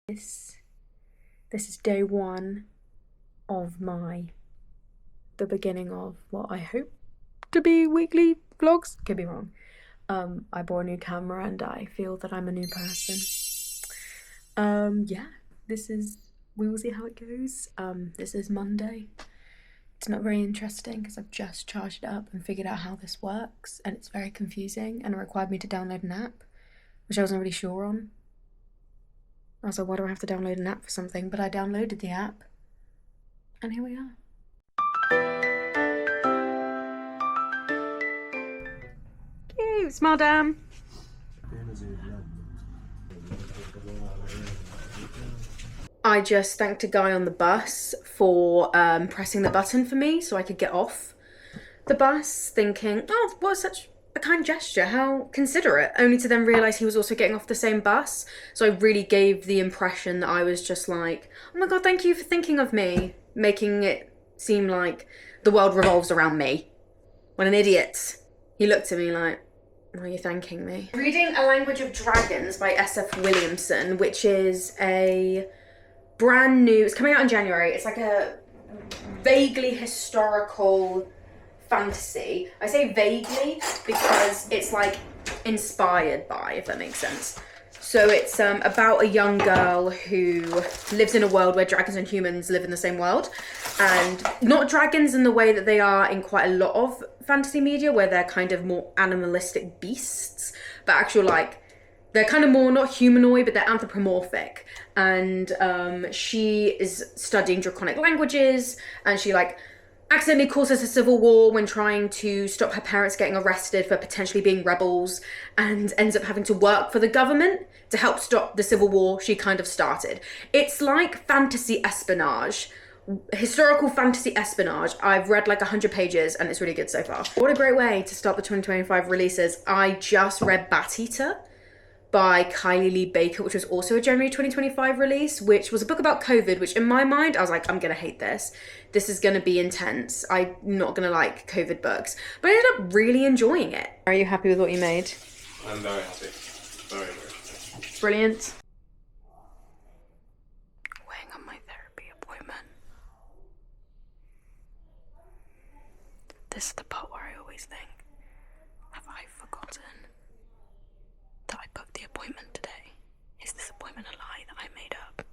This is day one of the beginning of what I hope to be weekly vlogs. Could be wrong. I bought a new camera and I feel that I'm a new person. Yeah, we will see how it goes. This is Monday. It's not very interesting because I've just charged it up and figured out how this works, and it's very confusing, and it required me to download an app, which I wasn't really sure on. I was like, why do I have to download an app for something? But I downloaded the app, and here we are. Cute, smile down. I just thanked a guy on the bus for pressing the button for me so I could get off the bus, thinking, oh, what such a kind gesture, how considerate, only to then realise he was also getting off the same bus. So I really gave the impression that I was just like, oh my god, thank you for thinking of me, making it seem like the world revolves around me. What an idiot. He looked at me like, why are you thanking me? Reading A Language of Dragons by SF Williamson, which is a brand new, it's coming out in January. It's like a vaguely historical fantasy. I say vaguely because it's like inspired by, if that makes sense. So it's about a young girl who lives in a world where dragons and humans live in the same world, and not dragons in the way that they are in quite a lot of fantasy media where they're kind of more animalistic beasts, but actual like they're kind of more not humanoid, but they're anthropomorphic. And she is studying draconic languages, and she like accidentally causes a civil war when trying to stop her parents getting arrested for potentially being rebels, and ends up having to work for the government to help stop the civil war she kind of started. It's like fantasy espionage, historical fantasy espionage. I've read like 100 pages and it's really good so far. What a great way to start the 2025 releases. I just read Bat Eater by Kylie Baker, which was also a January 2025 release, which was a book about COVID, which in my mind, I was like, I'm gonna hate this. This is gonna be intense. I'm not gonna like COVID books. But I ended up really enjoying it. Are you happy with what you made? I'm very happy. Very, very happy. Brilliant. Waiting on my therapy appointment. This is the part where I always think, have I forgotten that I booked the appointment today? Is this appointment a lie that I made up?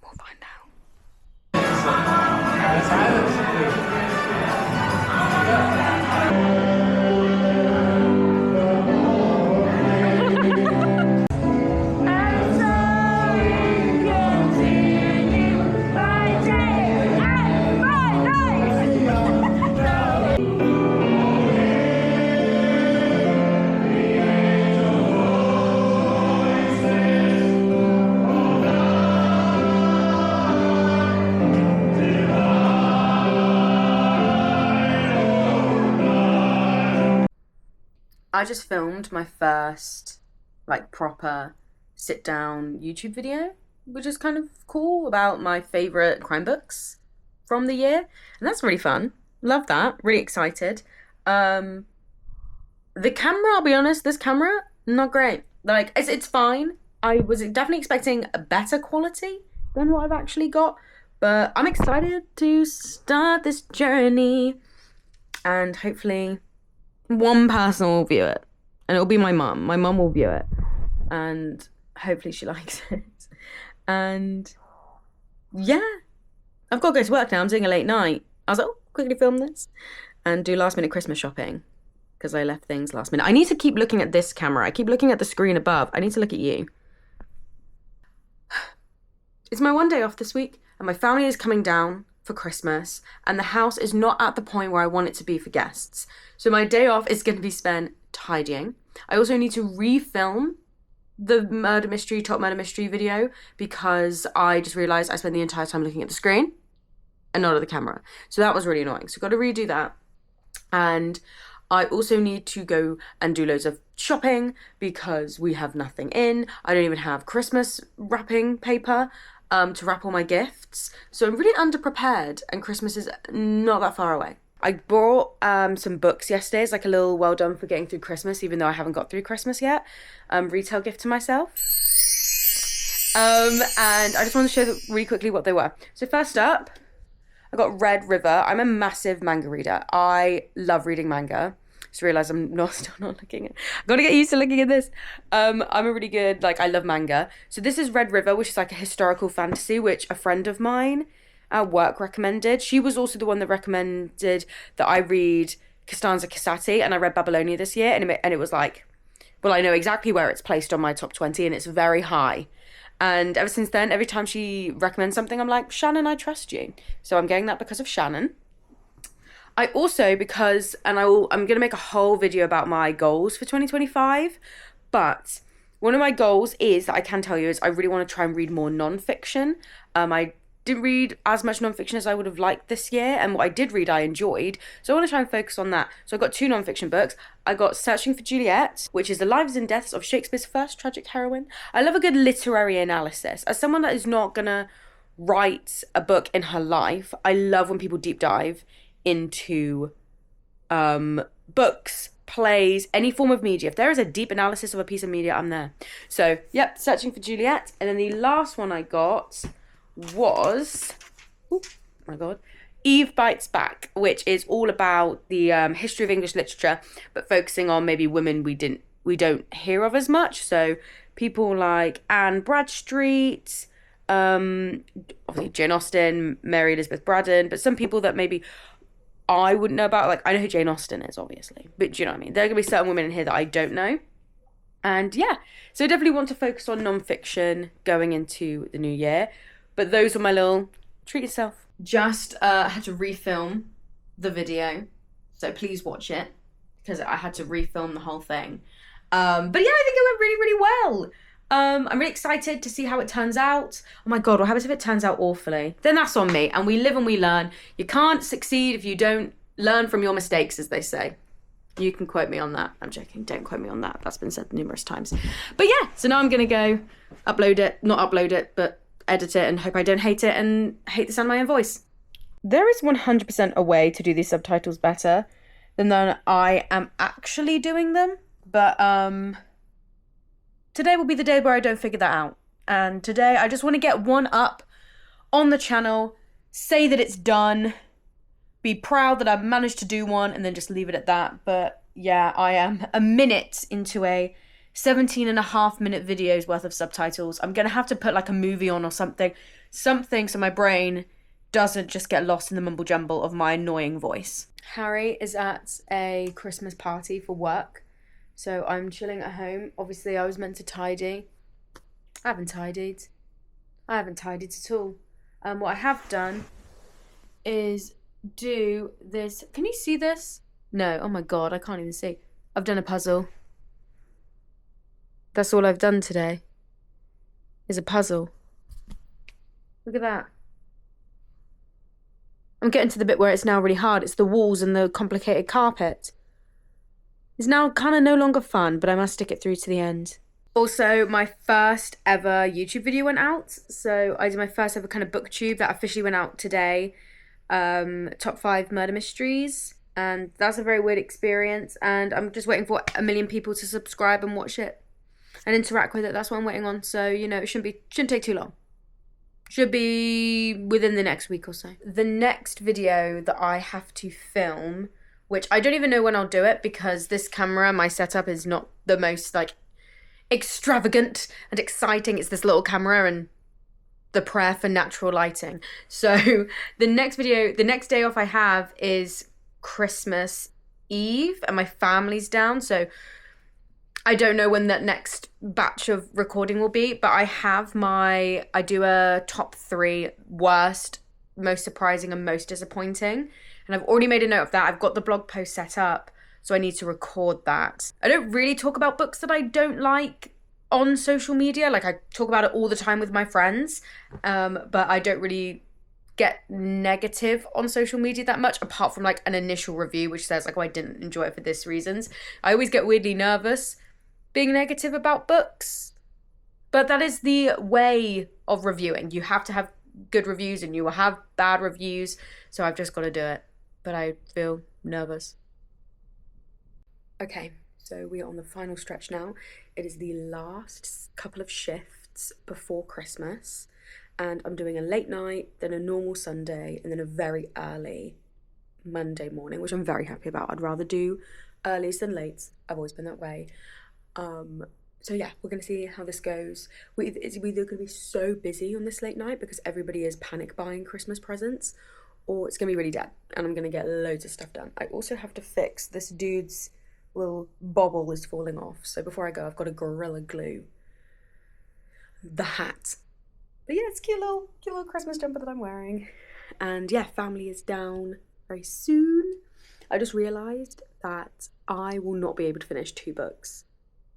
We'll find out. I just filmed my first like proper sit down YouTube video, which is kind of cool, about my favourite crime books from the year. And that's really fun. Love that. Really excited. The camera, I'll be honest, this camera, not great. Like it's fine. I was definitely expecting a better quality than what I've actually got, but I'm excited to start this journey, and hopefully one person will view it, and it'll be my mum. My mum will view it, and hopefully she likes it. And yeah, I've got to go to work now. I'm doing a late night. I was like, oh, quickly film this and do last minute Christmas shopping because I left things last minute. I need to keep looking at this camera. I keep looking at the screen above. I need to look at you. It's my one day off this week, and my family is coming down for Christmas, and the house is not at the point where I want it to be for guests. So my day off is going to be spent tidying. I also need to refilm the top murder mystery video because I just realised I spent the entire time looking at the screen and not at the camera. So that was really annoying. So got to redo that. And I also need to go and do loads of shopping because we have nothing in. I don't even have Christmas wrapping paper to wrap all my gifts. So I'm really underprepared, and Christmas is not that far away. I bought some books yesterday as like a little well done for getting through Christmas, even though I haven't got through Christmas yet. Retail gift to myself. And I just want to show them really quickly what they were. So first up, I got Red River. I'm a massive manga reader. I love reading manga. Just realised I'm still not looking at. I've got to get used to looking at this. I'm a really good, I love manga. So this is Red River, which is like a historical fantasy, which a friend of mine at work recommended. She was also the one that recommended that I read Costanza Casati, and I read Babylonia this year, and it was like, well, I know exactly where it's placed on my top 20, and it's very high. And ever since then, every time she recommends something, I'm like, Shannon, I trust you. So I'm getting that because of Shannon. I also, because, and I'm going to make a whole video about my goals for 2025, but one of my goals is, that I can tell you, is I really want to try and read more non-fiction. I didn't read as much non-fiction as I would have liked this year, and what I did read I enjoyed, so I want to try and focus on that. So I got 2 non-fiction books. I got Searching for Juliet, which is the lives and deaths of Shakespeare's first tragic heroine. I love a good literary analysis. As someone that is not gonna write a book in her life, I love when people deep dive into books, plays, any form of media. If there is a deep analysis of a piece of media, I'm there. So yep, Searching for Juliet. And then the last one I got was, oh my god, Eve Bites Back, which is all about the history of English literature, but focusing on maybe women we don't hear of as much. So people like Anne Bradstreet, obviously Jane Austen, Mary Elizabeth Braddon, but some people that maybe I wouldn't know about. Like, I know who Jane Austen is, obviously, but do you know what I mean? There are gonna be certain women in here that I don't know. And yeah, so I definitely want to focus on non-fiction going into the new year. But those were my little treat yourself. Just had to refilm the video, so please watch it, because I had to refilm the whole thing. But yeah, I think it went really, really well. I'm really excited to see how it turns out. Oh my god, what happens if it turns out awfully? Then that's on me, and we live and we learn. You can't succeed if you don't learn from your mistakes, as they say. You can quote me on that. I'm joking, don't quote me on that. That's been said numerous times. But yeah, so now I'm gonna go not upload it, but edit it, and hope I don't hate it and hate the sound of my own voice. There is 100% a way to do these subtitles better than I am actually doing them, but today will be the day where I don't figure that out. And today I just want to get one up on the channel, say that it's done, be proud that I've managed to do one, and then just leave it at that. But yeah, I am a minute into a 17.5-minute video's worth of subtitles. I'm gonna have to put like a movie on or something so my brain doesn't just get lost in the mumble jumble of my annoying voice. Harry is at a Christmas party for work, so I'm chilling at home. Obviously I was meant to tidy. I haven't tidied at all. What I have done is do this. Can you see this? No, oh my god, I can't even see. I've done a puzzle. That's all I've done today, is a puzzle. Look at that. I'm getting to the bit where it's now really hard. It's the walls and the complicated carpet. It's now kind of no longer fun, but I must stick it through to the end. Also, my first ever YouTube video went out. So I did my first ever kind of booktube that officially went out today. Top 5 murder mysteries. And that's a very weird experience. And I'm just waiting for 1 million people to subscribe and watch it and interact with it. That's what I'm waiting on. So, you know, it shouldn't take too long. Should be within the next week or so. The next video that I have to film, which I don't even know when I'll do it, because this camera, my setup, is not the most like extravagant and exciting. It's this little camera and the prayer for natural lighting. So the next day off I have is Christmas Eve, and my family's down, so I don't know when that next batch of recording will be, but I do a top 3 worst, most surprising and most disappointing. And I've already made a note of that. I've got the blog post set up, so I need to record that. I don't really talk about books that I don't like on social media. Like, I talk about it all the time with my friends, but I don't really get negative on social media that much, apart from like an initial review which says like, oh, I didn't enjoy it for this reasons. I always get weirdly nervous being negative about books, but that is the way of reviewing. You have to have good reviews and you will have bad reviews, so I've just got to do it, but I feel nervous. Okay, so we are on the final stretch now. It is the last couple of shifts nights before Christmas, and I'm doing a late night, then a normal Sunday, and then a very early Monday morning, which I'm very happy about. I'd rather do earlies than lates. I've always been that way. So yeah, we're going to see how this goes. It's either going to be so busy on this late night because everybody is panic buying Christmas presents, or it's going to be really dead and I'm going to get loads of stuff done. I also have to fix this dude's little bobble is falling off. So before I go, I've got to Gorilla Glue the hat. But yeah, it's a cute little Christmas jumper that I'm wearing. And yeah, family is down very soon. I just realised that I will not be able to finish 2 books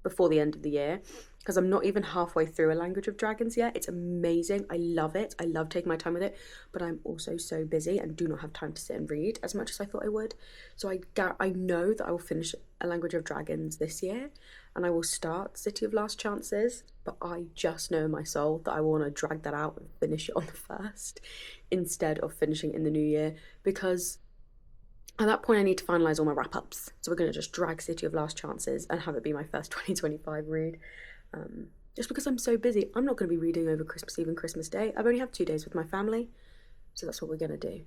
before the end of the year because I'm not even halfway through A Language of Dragons yet. It's amazing. I love it. I love taking my time with it, but I'm also so busy and do not have time to sit and read as much as I thought I would. So I know that I will finish A Language of Dragons this year and I will start City of Last Chances, but I just know in my soul that I want to drag that out and finish it on the 1st instead of finishing it in the new year, because at that point I need to finalise all my wrap-ups. So we're going to just drag City of Last Chances and have it be my first 2025 read. Just because I'm so busy, I'm not going to be reading over Christmas Eve and Christmas Day. I've only had 2 days with my family, so that's what we're going to do.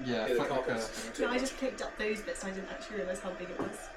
Yeah, No, I just picked up those bits and I didn't actually realise how big it was.